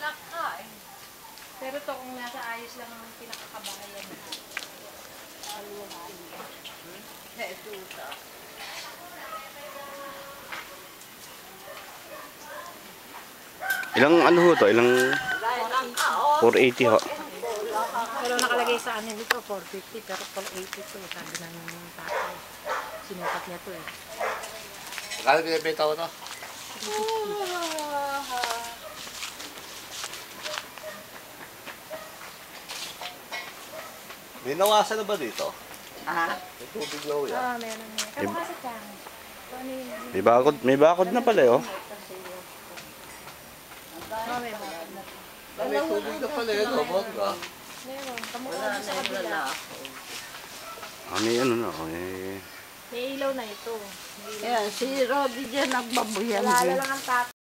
Nakain. Pero to kung nasa ayos lang ang pinakakabahayan na. Ilang ano ho to? Ilang 480 ho. Pero nakalagay sa amin dito, 450, pero 480 to, sabi ng tatay. Sinukat niya to eh. Kala binibenta ko to? May nawasan na ba dito? May tubig na uya. Meron niya. Kaya kasi kang. Ano yun? May bakod na pala oh. May bakod na. May tubig na pala yun, bongga. Meron. Kamukha sa kabila. May ano na oh. May ilaw na ito. Ayan, si Roddy dyan nagbabuyan. Wala lang ang tatay.